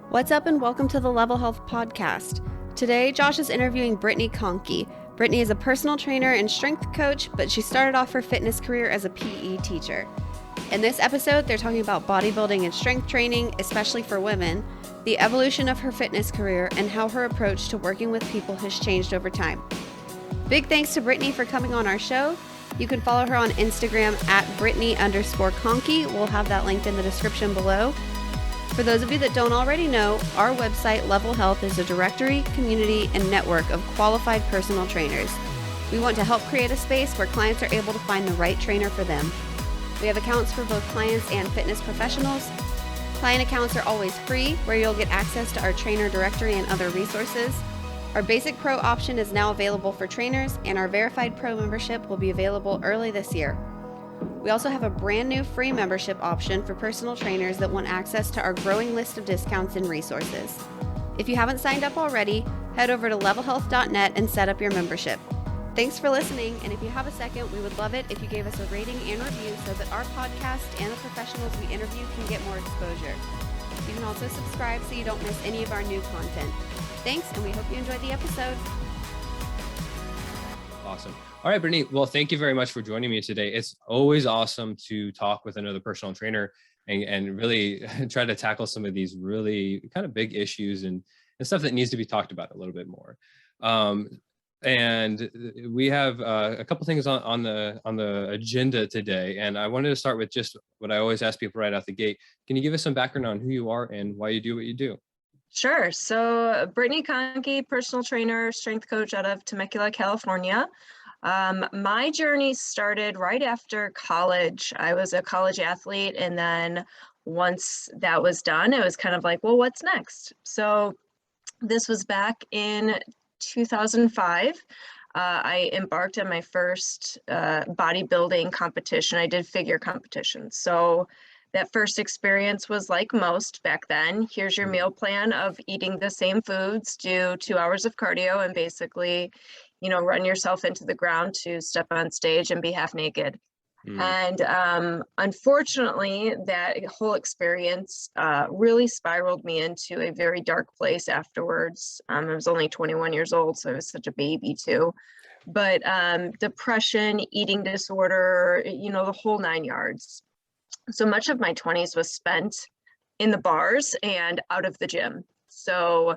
What's up and welcome to the Level Health Podcast. Today, Josh is interviewing Brittany Kohnke. Brittany is a personal trainer and strength coach, but she started off her fitness career as a PE teacher. In this episode, they're talking about bodybuilding and strength training, especially for women, the evolution of her fitness career, and how her approach to working with people has changed over time. Big thanks to Brittany for coming on our show. You can follow her on Instagram at Brittany_Kohnke. We'll have that linked in the description below. For those of you that don't already know, our website, Level Health, is a directory, community, and network of qualified personal trainers. We want to help create a space where clients are able to find the right trainer for them. We have accounts for both clients and fitness professionals. Client accounts are always free, where you'll get access to our trainer directory and other resources. Our Basic Pro option is now available for trainers, and our Verified Pro membership will be available early this year. We also have a brand new free membership option for personal trainers that want access to our growing list of discounts and resources. If you haven't signed up already, head over to levelhealth.net and set up your membership. Thanks for listening, and if you have a second, we would love it if you gave us a rating and review so that our podcast and the professionals we interview can get more exposure. You can also subscribe so you don't miss any of our new content. Thanks, and we hope you enjoyed the episode. Awesome. All right, Brittany. Well, thank you very much for joining me today. It's always awesome to talk with another personal trainer and really try to tackle some of these really kind of big issues and stuff that needs to be talked about a little bit more. And we have a couple things on the agenda today. And I wanted to start with just what I always ask people right out the gate. Can you give us some background on who you are and why you do what you do? Sure. So Brittany Kohnke, personal trainer, strength coach out of Temecula, California. My journey started right after college. I was a college athlete, and then once that was done, it was kind of like, well, what's next? So this was back in 2005. I embarked on my first bodybuilding competition. I did figure competitions. So that first experience was like most back then. Here's your meal plan of eating the same foods, do 2 hours of cardio, and basically, run yourself into the ground to step on stage and be half naked. And unfortunately, that whole experience really spiraled me into a very dark place afterwards. I was only 21 years old, so I was such a baby too. But depression, eating disorder, the whole 9 yards. So much of my 20s was spent in the bars and out of the gym. So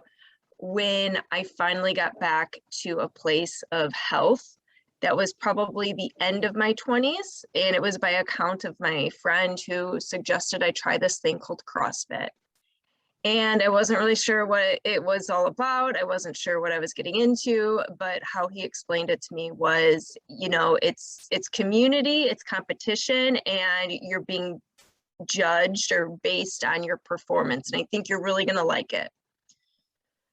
when I finally got back to a place of health, that was probably the end of my 20s. And it was by account of my friend who suggested I try this thing called CrossFit. And I wasn't really sure what it was all about. I wasn't sure what I was getting into, but how he explained it to me was, it's community, it's competition, and you're being judged or based on your performance. And I think you're really going to like it.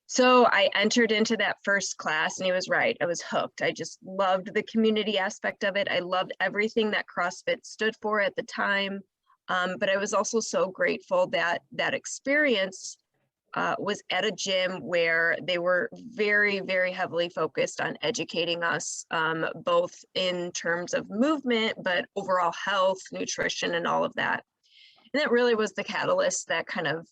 So I entered into that first class, and he was right. I was hooked. I just loved the community aspect of it. I loved everything that CrossFit stood for at the time. But I was also so grateful that that experience was at a gym where they were very, very heavily focused on educating us, both in terms of movement, but overall health, nutrition, and all of that. And that really was the catalyst that kind of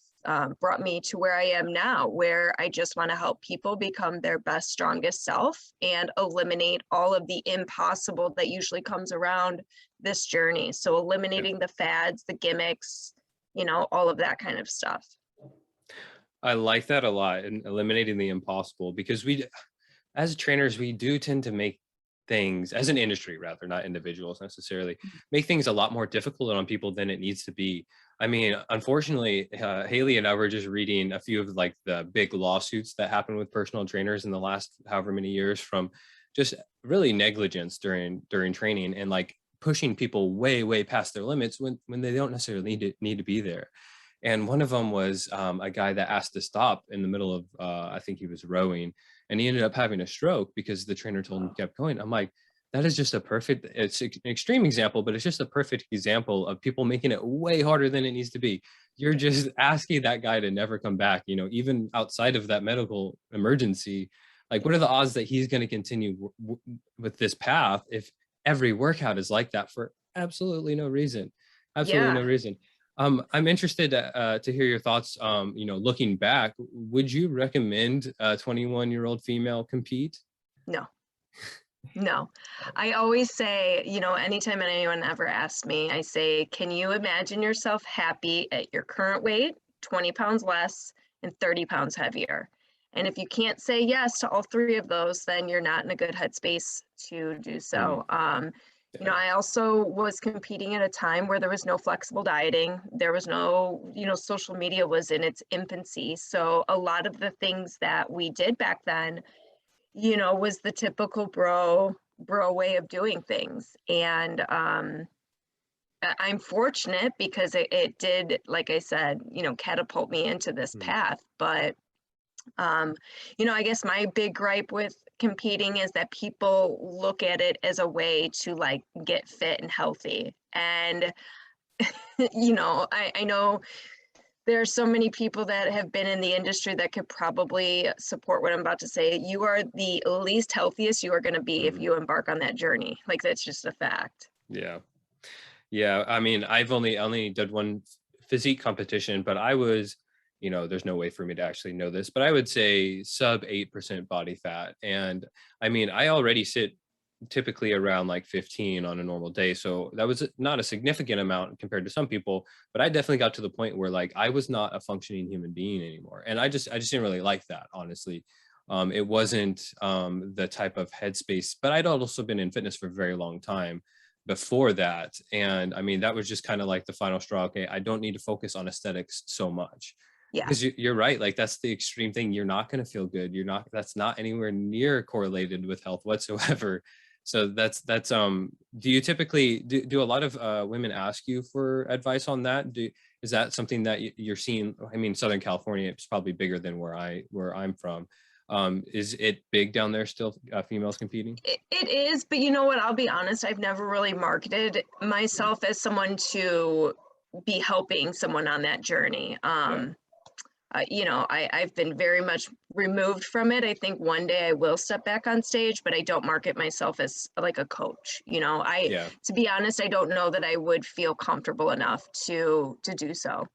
brought me to where I am now, where I just want to help people become their best, strongest self and eliminate all of the impossible that usually comes around this journey. So eliminating the fads, the gimmicks, all of that kind of stuff. I like that a lot, and eliminating the impossible, because we, as trainers, we do tend to make things, as an industry rather, not individuals necessarily, make things a lot more difficult on people than it needs to be. I mean, unfortunately, Haley and I were just reading a few of like the big lawsuits that happened with personal trainers in the last however many years, from just really negligence during training and like pushing people way past their limits when they don't necessarily need to be there. And one of them was a guy that asked to stop in the middle of, I think he was rowing, and he ended up having a stroke because the trainer told him to keep going. I'm like, that is just it's an extreme example, but it's just a perfect example of people making it way harder than it needs to be. You're just asking that guy to never come back, even outside of that medical emergency. Like, what are the odds that he's going to continue with this path if every workout is like that for absolutely no reason? Absolutely no reason. I'm interested to hear your thoughts. Looking back, would you recommend a 21-year-old female compete? No. No, I always say, anytime anyone ever asks me, I say, can you imagine yourself happy at your current weight, 20 pounds less and 30 pounds heavier? And if you can't say yes to all three of those, then you're not in a good headspace to do so. I also was competing at a time where there was no flexible dieting. There was no, social media was in its infancy. So a lot of the things that we did back then, was the typical bro way of doing things. And I'm fortunate because it did, like I said, catapult me into this path. But, I guess my big gripe with competing is that people look at it as a way to like get fit and healthy. And, I know there are so many people that have been in the industry that could probably support what I'm about to say. You are the least healthiest you are going to be if you embark on that journey. Like, that's just a fact. Yeah. I mean, I've only did one physique competition, but I was, there's no way for me to actually know this, but I would say sub 8% body fat. And I mean, I already sit typically around like 15 on a normal day. So that was not a significant amount compared to some people, but I definitely got to the point where like I was not a functioning human being anymore. And I just didn't really like that, honestly. It wasn't the type of headspace, but I'd also been in fitness for a very long time before that. And I mean, that was just kind of like the final straw. Okay, I don't need to focus on aesthetics so much. Yeah. Because you're right. Like that's the extreme thing. You're not going to feel good. That's not anywhere near correlated with health whatsoever. So that's do you typically do a lot of women ask you for advice on that? Is that something that you're seeing? I mean, Southern California, it's probably bigger than where I'm from. Is it big down there still, females competing? It is, but you know what? I'll be honest. I've never really marketed myself as someone to be helping someone on that journey. I've been very much removed from it. I think one day I will step back on stage, but I don't market myself as like a coach. To be honest, I don't know that I would feel comfortable enough to do so.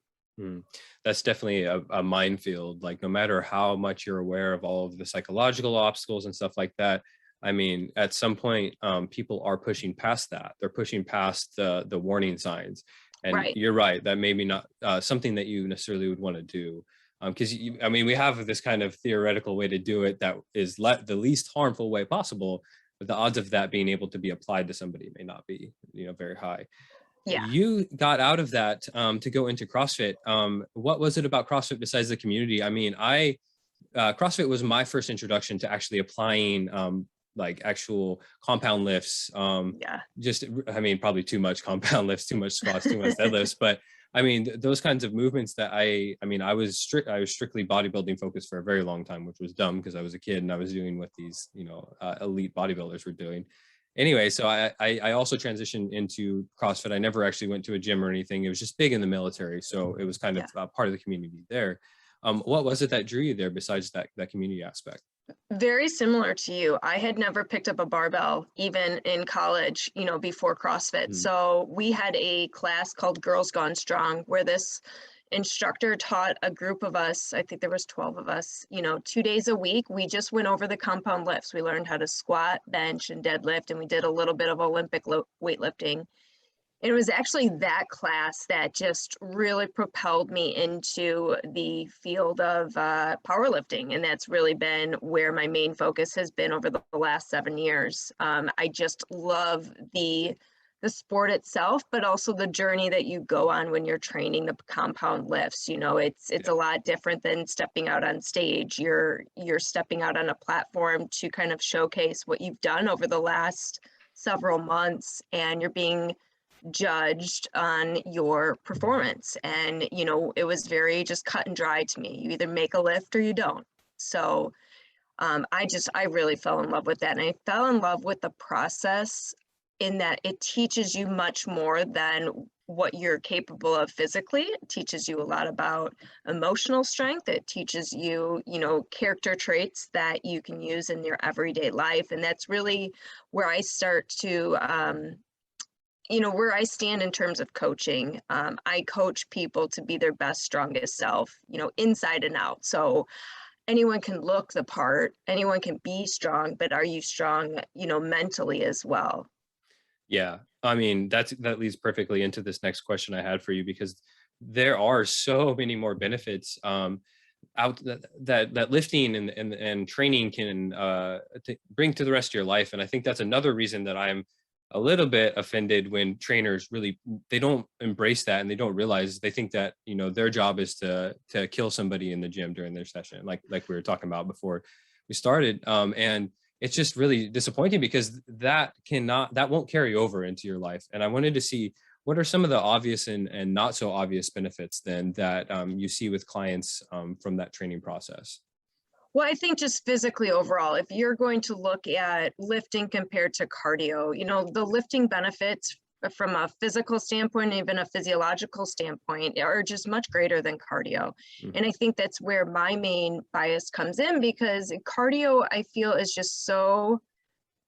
That's definitely a minefield. Like no matter how much you're aware of all of the psychological obstacles and stuff like that, I mean, at some point, people are pushing past that. They're pushing past the warning signs. And Right. You're right. That maybe not something that you necessarily would want to do. Because we have this kind of theoretical way to do it that is the least harmful way possible, but the odds of that being able to be applied to somebody may not be, very high. Yeah. You got out of that to go into CrossFit. What was it about CrossFit besides the community? I mean, CrossFit was my first introduction to actually applying like actual compound lifts. Probably too much compound lifts, too much squats, too much deadlifts, but I mean, those kinds of movements that I was strictly bodybuilding focused for a very long time, which was dumb because I was a kid and I was doing what these, elite bodybuilders were doing. Anyway, so I also transitioned into CrossFit. I never actually went to a gym or anything. It was just big in the military. So it was kind of part of the community there. What was it that drew you there besides that community aspect? Very similar to you. I had never picked up a barbell even in college, before CrossFit. So we had a class called Girls Gone Strong where this instructor taught a group of us, I think there was 12 of us, 2 days a week. We just went over the compound lifts. We learned how to squat, bench, and deadlift, and we did a little bit of Olympic weightlifting. It was actually that class that just really propelled me into the field of powerlifting. And that's really been where my main focus has been over the last 7 years. I just love the sport itself, but also the journey that you go on when you're training the compound lifts. It's a lot different than stepping out on stage. You're stepping out on a platform to kind of showcase what you've done over the last several months, and you're being judged on your performance. And it was very just cut and dry to me. You either make a lift or you don't. So I really fell in love with that, and I fell in love with the process in that it teaches you much more than what you're capable of physically. It teaches you a lot about emotional strength. It teaches you, character traits that you can use in your everyday life. And that's really where I start to where I stand in terms of coaching, I coach people to be their best, strongest self, inside and out. So anyone can look the part, anyone can be strong, but are you strong, mentally as well? Yeah. I mean, that leads perfectly into this next question I had for you, because there are so many more benefits out that lifting and training can bring to the rest of your life. And I think that's another reason that I'm a little bit offended when trainers really, they don't embrace that, and they don't realize, they think that their job is to kill somebody in the gym during their session, like we were talking about before we started. And it's just really disappointing, because that won't carry over into your life. And I wanted to see, what are some of the obvious and not so obvious benefits then that you see with clients from that training process? Well, I think just physically overall, if you're going to look at lifting compared to cardio, the lifting benefits from a physical standpoint, even a physiological standpoint, are just much greater than cardio. Mhm. And I think that's where my main bias comes in, because cardio, I feel, is just so,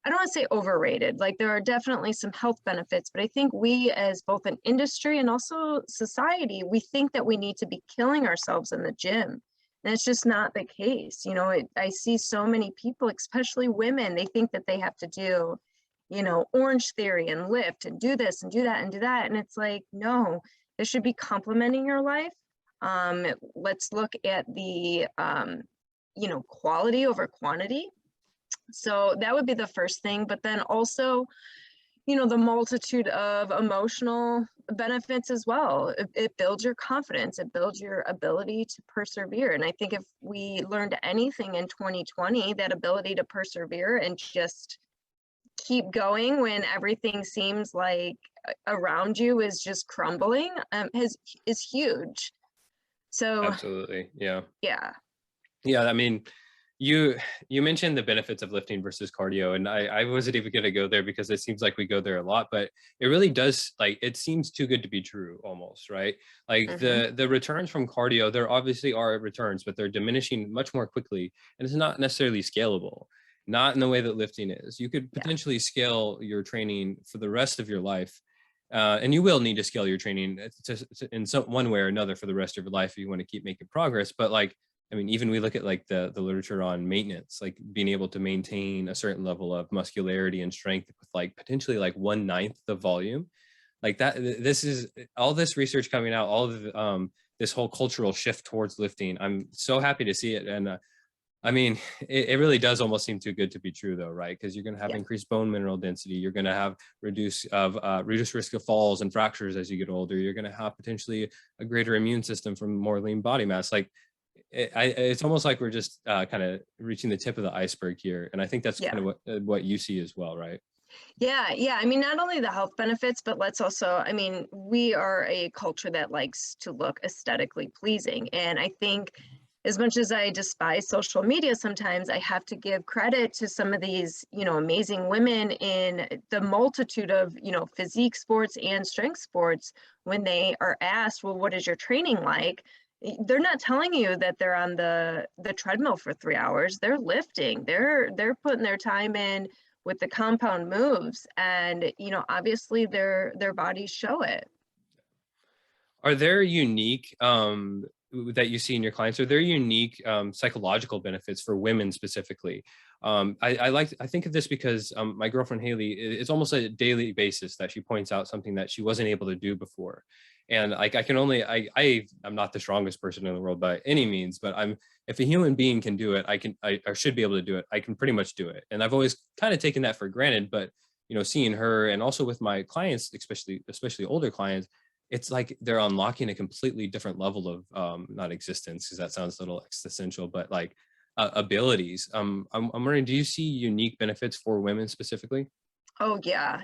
I don't want to say overrated. Like, there are definitely some health benefits, but I think we, as both an industry and also society, we think that we need to be killing ourselves in the gym. And it's just not the case. I see so many people, especially women, they think that they have to do, Orange Theory and lift and do this and do that and do that. And it's like, no, this should be complementing your life. Let's look at the, quality over quantity. So that would be the first thing. But then also, the multitude of emotional benefits as well. It builds your confidence, it builds your ability to persevere. And I think if we learned anything in 2020, that ability to persevere and just keep going when everything seems like around you is just crumbling, is huge. So Absolutely. Yeah. yeah. Yeah. I mean, you mentioned the benefits of lifting versus cardio, and I wasn't even going to go there, because it seems like we go there a lot, but it really does, like, it seems too good to be true almost, right? Like Mhm. the returns from cardio, there obviously are returns, but they're diminishing much more quickly, and it's not necessarily scalable, not in the way that lifting is. You could Yeah. potentially scale your training for the rest of your life. And you will need to scale your training in some one way or another for the rest of your life if you want to keep making progress. But like, I mean, even we look at like the literature on maintenance, like being able to maintain a certain level of muscularity and strength with like potentially like 1/9 the volume, like that. This is all this research coming out, all of this whole cultural shift towards lifting. I'm so happy to see it. And I mean, it really does almost seem too good to be true, though, right? Because you're going to have Yeah. increased bone mineral density. You're going to have reduced risk of falls and fractures as you get older. You're going to have potentially a greater immune system from more lean body mass. Like, it's almost like we're just kind of reaching the tip of the iceberg here, and I think that's Yeah. kind of what you see as well, right? Yeah. I mean, not only the health benefits, but let's also, I mean, we are a culture that likes to look aesthetically pleasing. And I think, as much as I despise social media sometimes, I have to give credit to some of these, amazing women in the multitude of, physique sports and strength sports. When they are asked, well, what is your training like? They're not telling you that they're on the treadmill for 3 hours. They're lifting. They're putting their time in with the compound moves, and obviously their bodies show it. Are there unique that you see in your clients? Are there unique psychological benefits for women specifically? I think of this because my girlfriend Haley, it's almost a daily basis that she points out something that she wasn't able to do before. And like I can only I'm not the strongest person in the world by any means, but if a human being can do it, I should be able to do it. I can pretty much do it. And I've always kind of taken that for granted, but seeing her, and also with my clients, especially older clients, it's like they're unlocking a completely different level of not existence, because that sounds a little existential, but like abilities. I'm wondering, do you see unique benefits for women specifically? Oh yeah.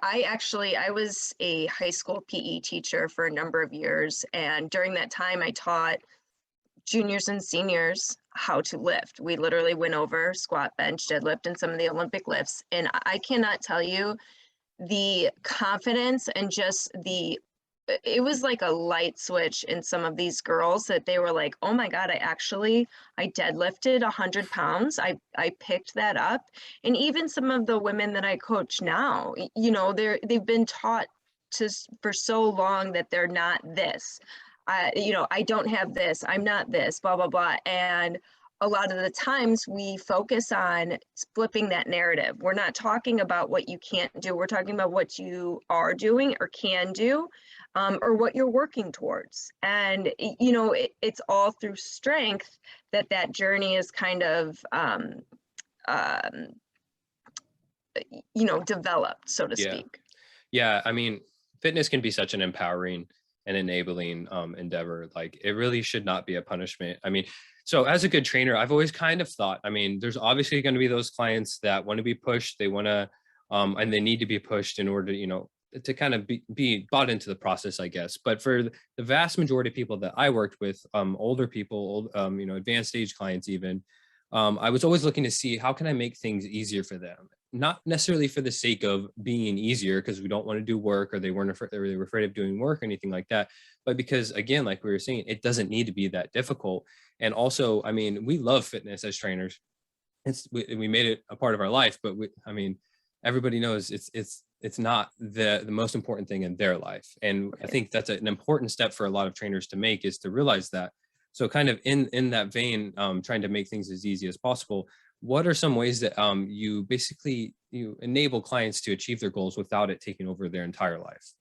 I was a high school PE teacher for a number of years, and during that time I taught juniors and seniors how to lift. We literally went over squat, bench, deadlift, and some of the Olympic lifts, and I cannot tell you the confidence and just it was like a light switch in some of these girls, that they were like, oh my God, I deadlifted 100 pounds. I picked that up. And even some of the women that I coach now, they've been taught for so long that they're not this. I don't have this, I'm not this, blah, blah, blah. And a lot of the times we focus on flipping that narrative. We're not talking about what you can't do. We're talking about what you are doing or can do, or what you're working towards. And, it's all through strength that journey is kind of, developed, so to speak. Yeah. I mean, fitness can be such an empowering and enabling endeavor. Like, it really should not be a punishment. I mean, so as a good trainer, I've always kind of thought, I mean, there's obviously going to be those clients that want to be pushed. They want to, and they need to be pushed in order to, to kind of be bought into the process, I guess. But for the vast majority of people that I worked with, older people, advanced age clients even, I was always looking to see how can I make things easier for them, not necessarily for the sake of being easier because we don't want to do work, or they were afraid of doing work or anything like that, but because, again, like we were saying, it doesn't need to be that difficult. And also, I mean, we love fitness as trainers. We made it a part of our life, but everybody knows it's not the most important thing in their life. And I think that's an important step for a lot of trainers to make, is to realize that. So kind of in that vein, trying to make things as easy as possible, what are some ways that you enable clients to achieve their goals without it taking over their entire life?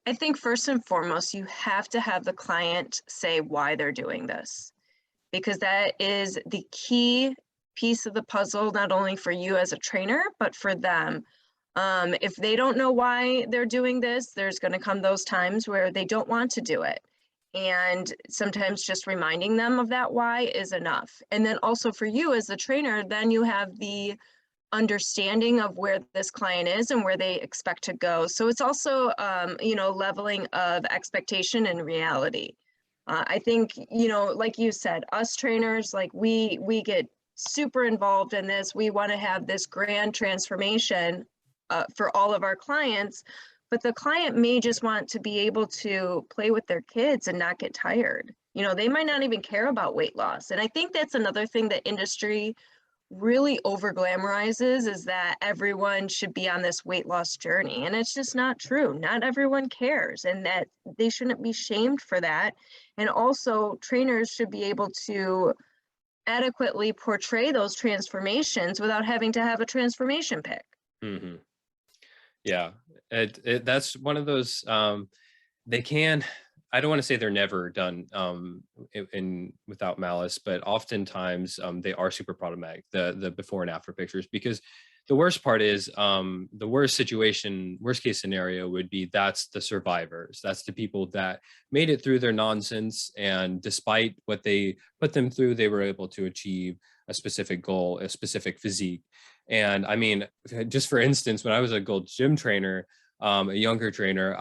I think first and foremost, you have to have the client say why they're doing this, because that is the key piece of the puzzle, not only for you as a trainer, but for them. If they don't know why they're doing this, there's going to come those times where they don't want to do it. And sometimes just reminding them of that why is enough. And then also for you as a trainer, then you have the understanding of where this client is and where they expect to go. So it's also, leveling of expectation and reality. I think, like you said, us trainers, like we get super involved in this. We want to have this grand transformation for all of our clients, but the client may just want to be able to play with their kids and not get tired. They might not even care about weight loss. And I think that's another thing that industry really over glamorizes, is that everyone should be on this weight loss journey. And it's just not true. Not everyone cares, and that they shouldn't be shamed for that. And also, trainers should be able to adequately portray those transformations without having to have a transformation pic. Mm-hmm. Yeah, that's one of those, I don't want to say they're never done without malice, but oftentimes they are super problematic, the before and after pictures, because the worst part is the worst case scenario would be that's the survivors. That's the people that made it through their nonsense, and despite what they put them through, they were able to achieve a specific goal, a specific physique. And I mean, just for instance, when I was a Gold's Gym trainer, a younger trainer,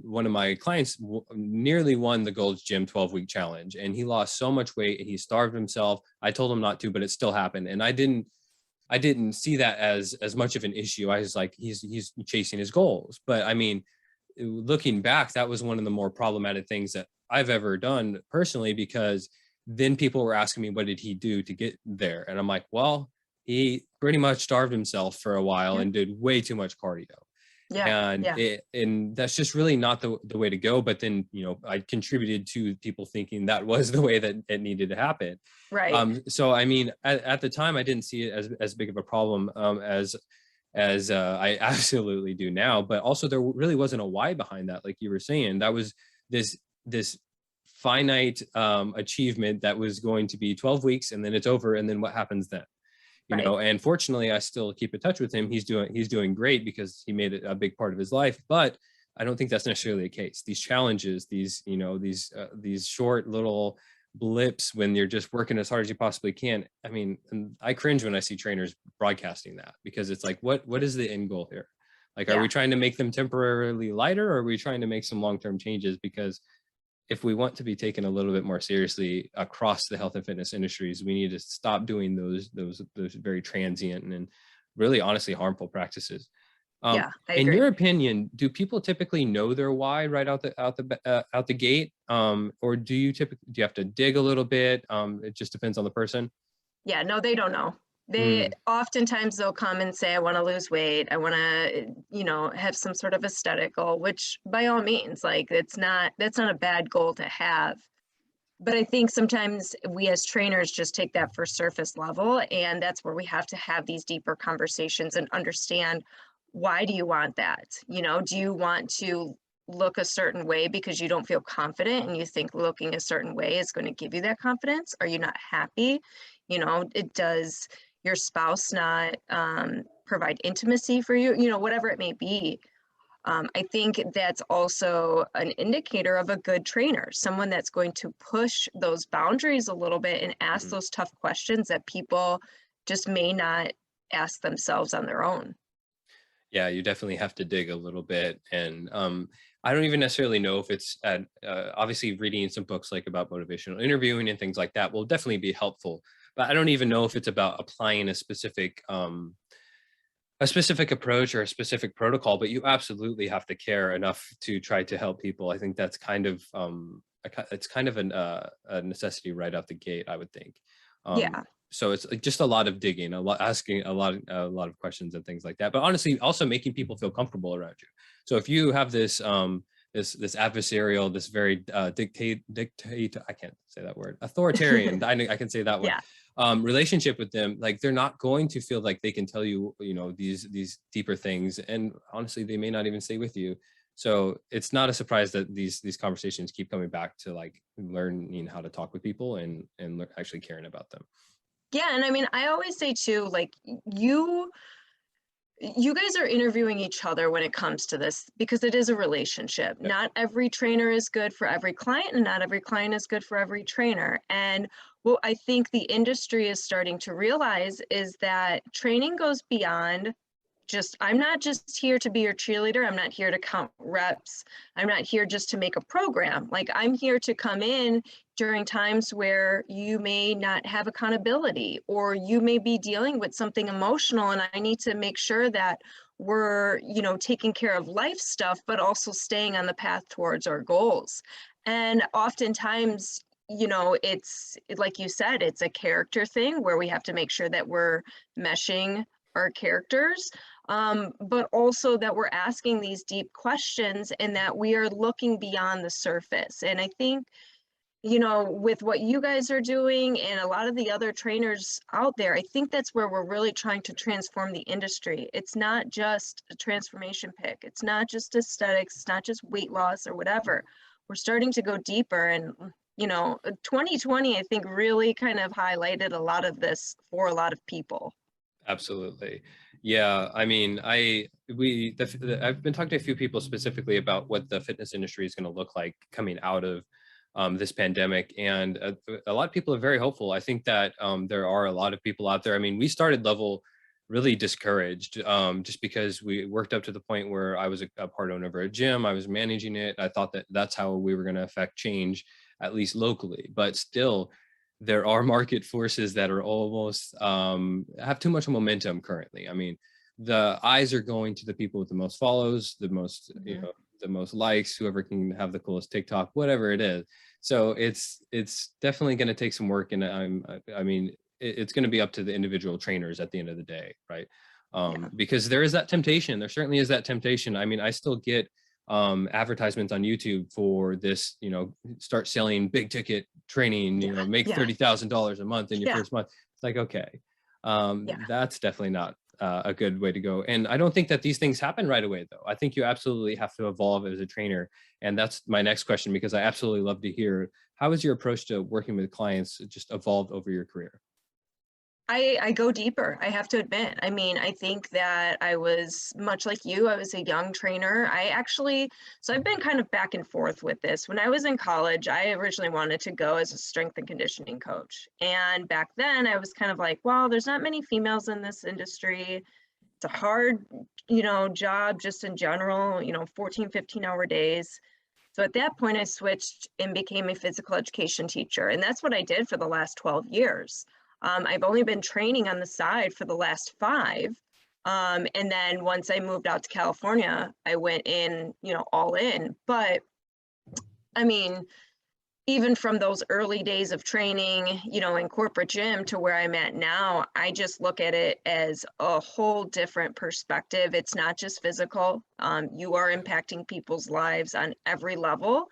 one of my clients nearly won the Gold's Gym 12-week challenge, and he lost so much weight and he starved himself. I told him not to, but it still happened. And I didn't see that as much of an issue. I was like, he's chasing his goals. But I mean, looking back, that was one of the more problematic things that I've ever done personally, because then people were asking me, what did he do to get there? And I'm like, well, he pretty much starved himself for a while and did way too much cardio. And that's just really not the way to go. But then, I contributed to people thinking that was the way that it needed to happen. Right. So, I mean, at the time, I didn't see it as big of a problem as I absolutely do now. But also, there really wasn't a why behind that. Like you were saying, that was this finite achievement that was going to be 12 weeks, and then it's over. And then what happens then? And fortunately, I still keep in touch with him. He's doing great because he made it a big part of his life. But I don't think that's necessarily the case. These challenges, these short little blips when you're just working as hard as you possibly can. I mean, and I cringe when I see trainers broadcasting that, because it's like, what is the end goal here? Like, are we trying to make them temporarily lighter, or are we trying to make some long-term changes? Because if we want to be taken a little bit more seriously across the health and fitness industries, we need to stop doing those very transient and really honestly harmful practices. I agree. In your opinion, do people typically know their why right out the gate? Or do you have to dig a little bit? It just depends on the person. Yeah, no, they don't know. They oftentimes they'll come and say, I want to lose weight. I want to, have some sort of aesthetic goal, which by all means, like that's not a bad goal to have. But I think sometimes we as trainers just take that for surface level, and that's where we have to have these deeper conversations and understand, why do you want that? Do you want to look a certain way because you don't feel confident and you think looking a certain way is going to give you that confidence? Are you not happy? Does your spouse not provide intimacy for you? Whatever it may be. I think that's also an indicator of a good trainer, someone that's going to push those boundaries a little bit and ask those tough questions that people just may not ask themselves on their own. Yeah, you definitely have to dig a little bit. And I don't even necessarily know if it's obviously reading some books like about motivational interviewing and things like that will definitely be helpful. But I don't even know if it's about applying a specific approach or a specific protocol, but you absolutely have to care enough to try to help people. I think that's kind of it's kind of a necessity right out the gate, I would think. Yeah. So it's just a lot of digging, asking a lot of questions and things like that. But honestly, also making people feel comfortable around you. So if you have this this adversarial, this very dictate, I can't say that word, authoritarian, I can say that word. Yeah. Relationship with them, like they're not going to feel like they can tell you, these deeper things, and honestly, they may not even stay with you. So it's not a surprise that these conversations keep coming back to like learning how to talk with people and actually caring about them. Yeah, and I mean, I always say too, like you guys are interviewing each other when it comes to this because it is a relationship. Yep. Not every trainer is good for every client, and not every client is good for every trainer. And what I think the industry is starting to realize is that training goes beyond I'm not just here to be your cheerleader. I'm not here to count reps. I'm not here just to make a program. Like, I'm here to come in during times where you may not have accountability, or you may be dealing with something emotional, and I need to make sure that we're, taking care of life stuff, but also staying on the path towards our goals. And oftentimes, it's like you said, it's a character thing where we have to make sure that we're meshing our characters, but also that we're asking these deep questions and that we are looking beyond the surface. And I think, with what you guys are doing and a lot of the other trainers out there, I think that's where we're really trying to transform the industry. It's not just a transformation pick. It's not just aesthetics. It's not just weight loss or whatever. We're starting to go deeper, and 2020, I think, really kind of highlighted a lot of this for a lot of people. Absolutely. Yeah. I mean, I've been talking to a few people specifically about what the fitness industry is going to look like coming out of this pandemic. And a lot of people are very hopeful. I think that there are a lot of people out there. I mean, we started Level really discouraged just because we worked up to the point where I was a part owner of a gym. I was managing it. I thought that that's how we were going to affect change, at least locally. But still, there are market forces that are almost have too much momentum currently. I mean, the eyes are going to the people with the most follows, the most, the most likes, whoever can have the coolest TikTok, whatever it is. So it's definitely going to take some work. And I mean, it's going to be up to the individual trainers at the end of the day. Right. Because there is that temptation. There certainly is that temptation. I mean, I still get advertisements on YouTube for this, start selling big ticket training, make $30,000 a month in your first month. It's like, okay, that's definitely not a good way to go. And I don't think that these things happen right away, though. I think you absolutely have to evolve as a trainer. And that's my next question, because I absolutely love to hear, how has your approach to working with clients just evolved over your career? I go deeper, I have to admit. I mean, I think that I was much like you. I was a young trainer. So I've been kind of back and forth with this. When I was in college, I originally wanted to go as a strength and conditioning coach. And back then I was kind of like, well, there's not many females in this industry. It's a hard, job just in general, 14, 15-hour days. So at that point, I switched and became a physical education teacher. And that's what I did for the last 12 years. I've only been training on the side for the last 5. And then once I moved out to California, I went in, all in. But I mean, even from those early days of training, you know, in corporate gym to where I'm at now, I just look at it as a whole different perspective. It's not just physical. You are impacting people's lives on every level,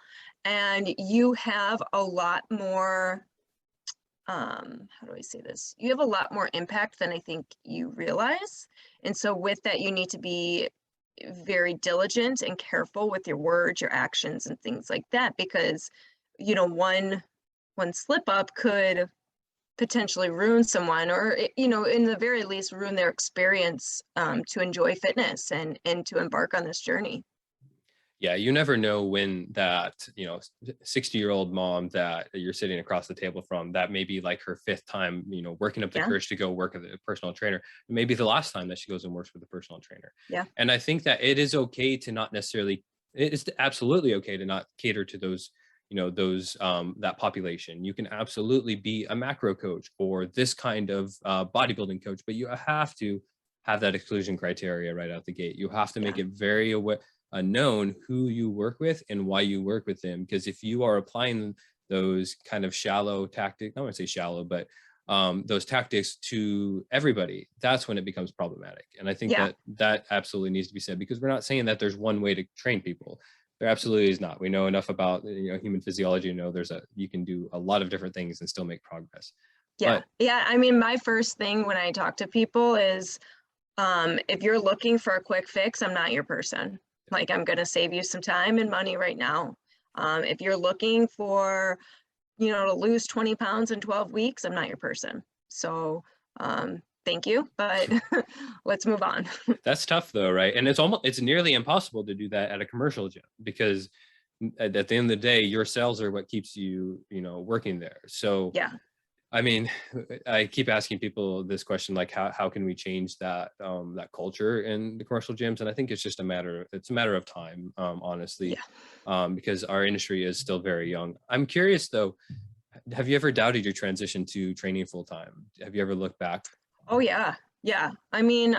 and you have a lot more, how do I say this? You have a lot more impact than I think you realize. And so with that, you need to be very diligent and careful with your words, your actions, and things like that, because you know, one slip up could potentially ruin someone, or you know, in the very least ruin their experience to enjoy fitness and to embark on this journey. Yeah, you never know when that, 60-year-old mom that you're sitting across the table from, that may be like her fifth time, working up the Yeah. courage to go work with a personal trainer. It may be the last time that she goes and works with a personal trainer. Yeah. And I think that it is okay to not necessarily, it is absolutely okay to not cater to those, that population. You can absolutely be a macro coach or this kind of bodybuilding coach, but you have to have that exclusion criteria right out the gate. You have to make it very aware, known who you work with and why you work with them. Because if you are applying those kind of shallow tactics, I don't want to say shallow, but those tactics to everybody, that's when it becomes problematic. And I think that absolutely needs to be said, because we're not saying that there's one way to train people. There absolutely is not. We know enough about human physiology to know you can do a lot of different things and still make progress. Yeah. I mean, my first thing when I talk to people is, if you're looking for a quick fix, I'm not your person. Like, I'm going to save you some time and money right now. If you're looking for, to lose 20 pounds in 12 weeks, I'm not your person. So, thank you, but let's move on. That's tough though, right? And it's nearly impossible to do that at a commercial gym, because at the end of the day, your sales are what keeps you, working there. So yeah. I mean, I keep asking people this question, like how can we change that that culture in the commercial gyms? And I think it's a matter of time, honestly, because our industry is still very young. I'm curious though, have you ever doubted your transition to training full time? Have you ever looked back? Oh yeah. I mean,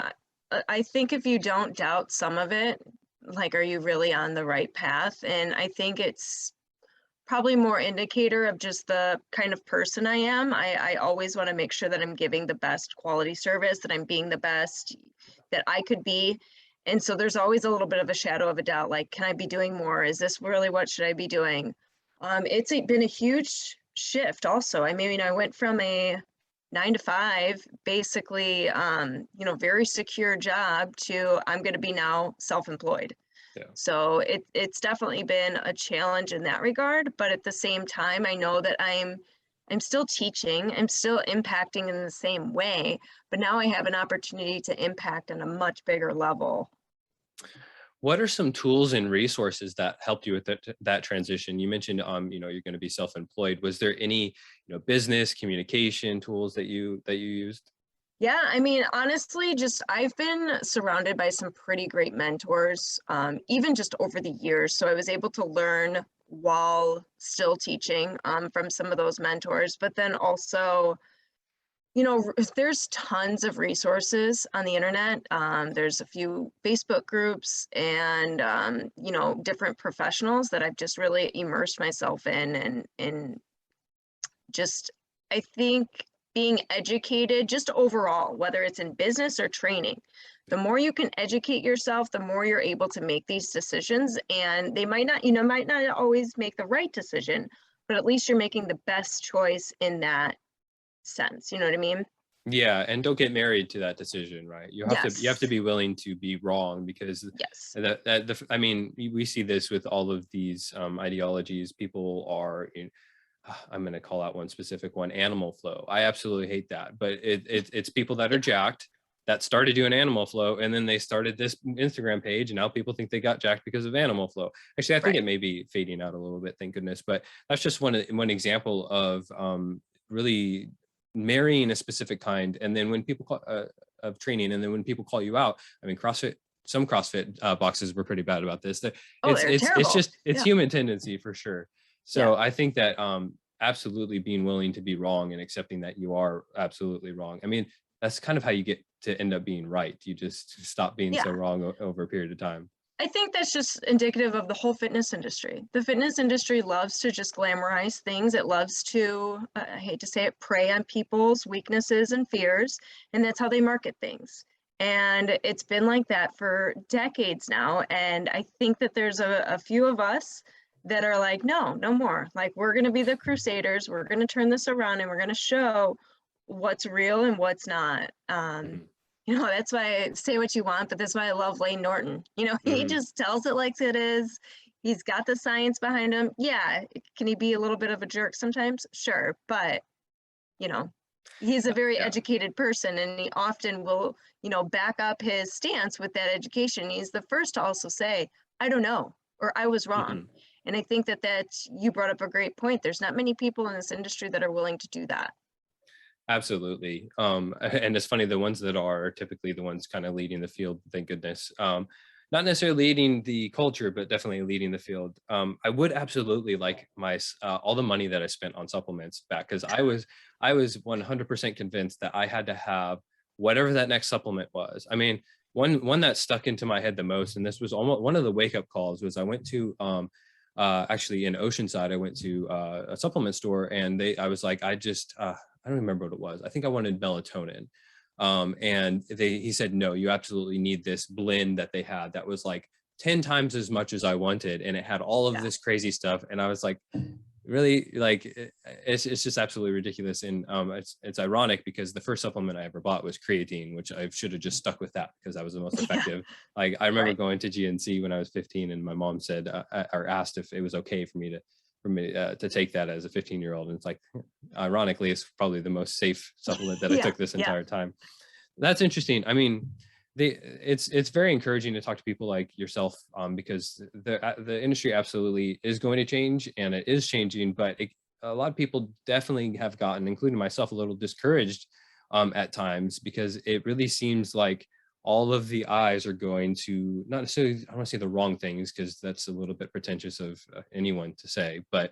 I think if you don't doubt some of it, like, are you really on the right path? And I think it's probably more indicator of just the kind of person I am. I always want to make sure that I'm giving the best quality service, that I'm being the best that I could be. And so there's always a little bit of a shadow of a doubt, like, can I be doing more? Is this really what should I be doing? It's been a huge shift also. I mean, I went from a 9 to 5, basically, very secure job, to I'm going to be now self-employed. Yeah. So it's definitely been a challenge in that regard, but at the same time, I know that I'm still teaching, I'm still impacting in the same way, but now I have an opportunity to impact on a much bigger level. What are some tools and resources that helped you with that transition? You mentioned, you're going to be self-employed. Was there any, business communication tools that you used? Yeah, I mean, honestly, I've been surrounded by some pretty great mentors, even just over the years. So I was able to learn while still teaching from some of those mentors, but then also, there's tons of resources on the internet. There's a few Facebook groups and, different professionals that I've just really immersed myself in. And just, I think, being educated just overall, whether it's in business or training, the more you can educate yourself, the more you're able to make these decisions. And they might not always make the right decision, but at least you're making the best choice in that sense. You know what I mean? Yeah, and don't get married to that decision, right? You have to be willing to be wrong, because I mean, we see this with all of these ideologies. People are I'm going to call out one specific one, animal flow. I absolutely hate that, but it's people that are jacked that started doing animal flow, and then they started this Instagram page, and now people think they got jacked because of animal flow. Actually, I think it may be fading out a little bit, thank goodness, but that's just one example of really marrying a specific kind. And then when people of training, and then when people call you out, I mean, some CrossFit boxes were pretty bad about this. It's human tendency for sure. So I think that absolutely being willing to be wrong and accepting that you are absolutely wrong. I mean, that's kind of how you get to end up being right. You just stop being so wrong over a period of time. I think that's just indicative of the whole fitness industry. The fitness industry loves to just glamorize things. It loves to, I hate to say it, prey on people's weaknesses and fears, and that's how they market things. And it's been like that for decades now. And I think that there's a few of us that are like, no, no more. Like, we're going to be the crusaders. We're going to turn this around and we're going to show what's real and what's not. You know, that's why I say what you want, but that's why I love Lane Norton. You know, he just tells it like it is. He's got the science behind him. Yeah. Can he be a little bit of a jerk sometimes? Sure. But, you know, he's a very educated person, and he often will, you know, back up his stance with that education. He's the first to also say, I don't know, or I was wrong. And I think that you brought up a great point. There's not many people in this industry that are willing to do that. Absolutely. And it's funny, the ones that are typically the ones kind of leading the field, thank goodness. Not necessarily leading the culture, but definitely leading the field. I would absolutely like my all the money that I spent on supplements back, because I was 100% convinced that I had to have whatever that next supplement was. I mean, one that stuck into my head the most, and this was almost one of the wake up calls, was I went to actually in Oceanside, I went to a supplement store, and I was like, I don't remember what it was. I think I wanted melatonin. And he said, no, you absolutely need this blend that they had that was like 10 times as much as I wanted. And it had all of this crazy stuff. And I was like, really, like, it's just absolutely ridiculous. And it's ironic because the first supplement I ever bought was creatine, which I should have just stuck with that because that was the most effective. Like, I remember going to GNC when I was 15, and my mom said, or asked if it was okay for me to take that as a 15-year-old. And it's like, ironically, it's probably the most safe supplement that I took this entire time. That's interesting. I mean, it's very encouraging to talk to people like yourself, because the industry absolutely is going to change, and it is changing, but a lot of people definitely have gotten, including myself, a little discouraged at times, because it really seems like all of the eyes are going to, not necessarily, I don't want to say the wrong things, because that's a little bit pretentious of anyone to say, but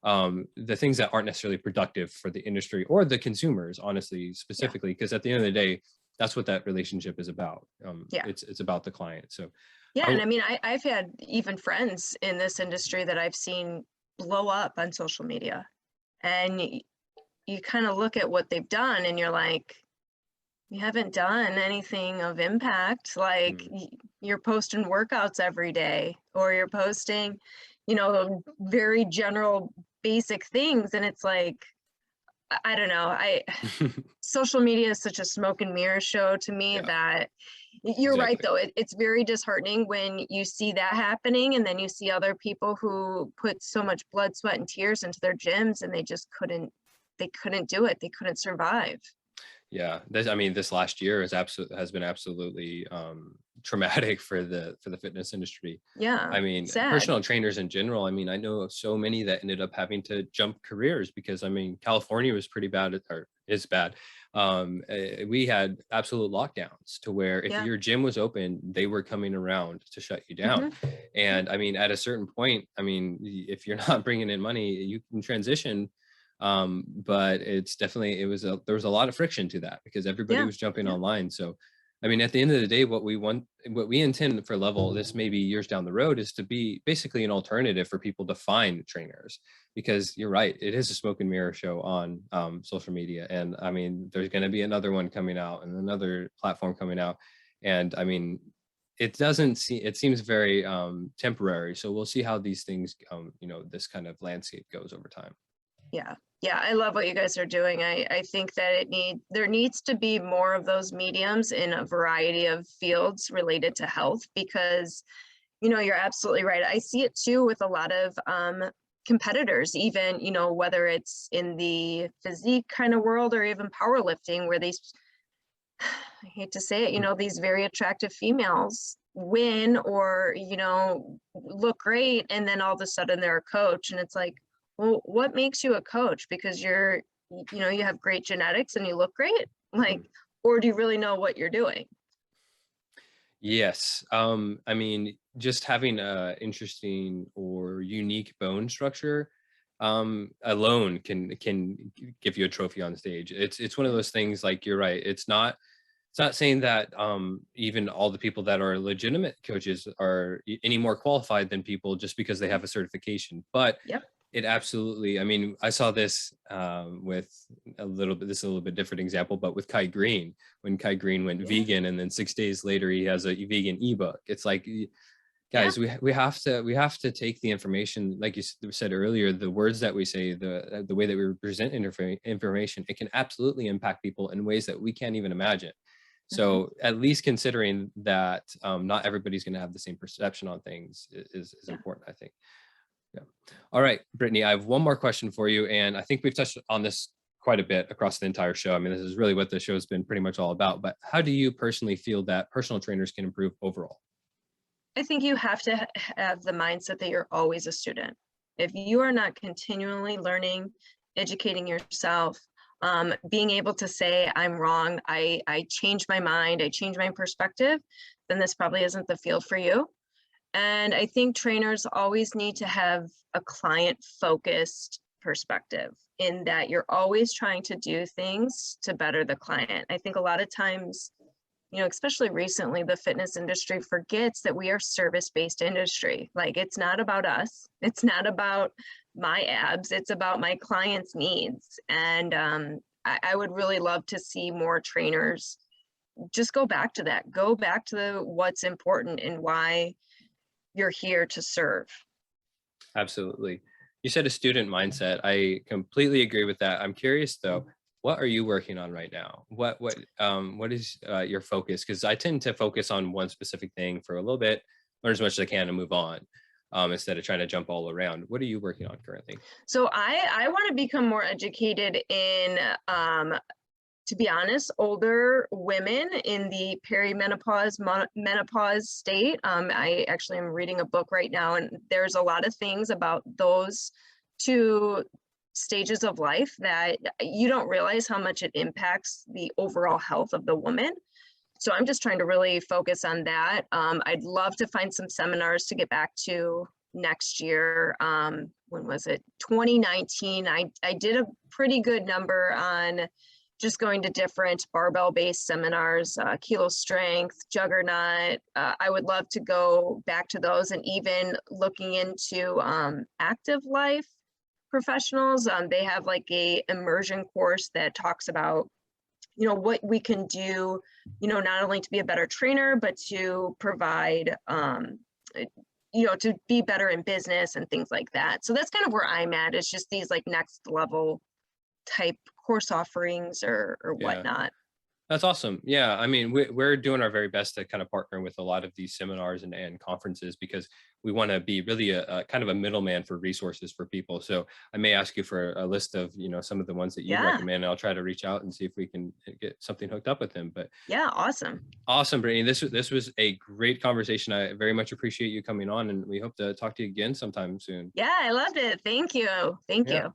the things that aren't necessarily productive for the industry or the consumers, honestly, specifically, because at the end of the day, that's what that relationship is about. It's about the client. So and I mean, I've had even friends in this industry that I've seen blow up on social media, and you kind of look at what they've done and you're like, you haven't done anything of impact. Like, you're posting workouts every day, or you're posting, you know, very general basic things. And it's like, I don't know. Social media is such a smoke and mirror show to me that you're right, though. It's very disheartening when you see that happening, and then you see other people who put so much blood, sweat, and tears into their gyms, and they just couldn't do it. They couldn't survive. Yeah, I mean, this last year has been absolutely traumatic for the fitness industry. Yeah, I mean, sad. Personal trainers in general. I mean, I know of so many that ended up having to jump careers because, I mean, California was pretty bad, or is bad. We had absolute lockdowns to where if your gym was open, they were coming around to shut you down. And I mean, at a certain point, I mean, if you're not bringing in money, you can transition. But it's definitely, there was a lot of friction to that because everybody was jumping online. So, I mean, at the end of the day, what we intend for Level, this may be years down the road, is to be basically an alternative for people to find trainers, because you're right, it is a smoke and mirror show on social media. And I mean, there's going to be another one coming out and another platform coming out. And I mean, it seems very temporary. So we'll see how these things, you know, this kind of landscape goes over time. Yeah, I love what you guys are doing. I think that there needs to be more of those mediums in a variety of fields related to health, because, you know, you're absolutely right. I see it too with a lot of competitors, even, you know, whether it's in the physique kind of world or even powerlifting, where these, I hate to say it, you know, these very attractive females win, or, you know, look great, and then all of a sudden they're a coach, and it's like, well, what makes you a coach? Because you know, you have great genetics and you look great, like, or do you really know what you're doing? Yes. I mean, just having a interesting or unique bone structure alone can give you a trophy on stage. It's one of those things, like, you're right. It's not It's not saying that even all the people that are legitimate coaches are any more qualified than people just because they have a certification, but Yep. it absolutely, I mean, I saw this with this is a little bit different example, but with Kai Green, when Kai Green went vegan and then 6 days later he has a vegan ebook. It's like, guys, we have to take the information, like you said earlier, the words that we say, the way that we present information, it can absolutely impact people in ways that we can't even imagine. So at least considering that not everybody's going to have the same perception on things is important, I think. Yeah. All right, Brittany, I have one more question for you. And I think we've touched on this quite a bit across the entire show. I mean, this is really what the show has been pretty much all about. But how do you personally feel that personal trainers can improve overall? I think you have to have the mindset that you're always a student. If you are not continually learning, educating yourself, being able to say, I'm wrong, I changed my mind, I changed my perspective, then this probably isn't the field for you. And I think trainers always need to have a client-focused perspective in that you're always trying to do things to better the client. I think a lot of times, especially recently, the fitness industry forgets that we are service-based industry. Like, it's not about us. It's not about my abs. It's about my client's needs. And I would really love to see more trainers just go back to that. Go back to what's important and why you're here to serve. Absolutely. You said a student mindset. I completely agree with that. I'm curious though, what are you working on right now? What is your focus? Because I tend to focus on one specific thing for a little bit, learn as much as I can and move on, instead of trying to jump all around. What are you working on currently? So I want to become more educated in to be honest, older women in the perimenopause, menopause state. I actually am reading a book right now, and there's a lot of things about those two stages of life that you don't realize how much it impacts the overall health of the woman. So I'm just trying to really focus on that. I'd love to find some seminars to get back to next year. When was it? 2019. I did a pretty good number on just going to different barbell-based seminars, kilo strength, juggernaut. I would love to go back to those, and even looking into active life professionals. They have like a immersion course that talks about, what we can do, not only to be a better trainer, but to provide, to be better in business and things like that. So that's kind of where I'm at. It's just these like next level type course offerings or whatnot. That's awesome. Yeah, I mean, we're doing our very best to kind of partner with a lot of these seminars and conferences, because we want to be really a kind of a middleman for resources for people. So I may ask you for a list of, some of the ones that you recommend, and I'll try to reach out and see if we can get something hooked up with them. But yeah, awesome. Awesome, Brittany. This was a great conversation. I very much appreciate you coming on, and we hope to talk to you again sometime soon. Yeah, I loved it. Thank you. Thank you.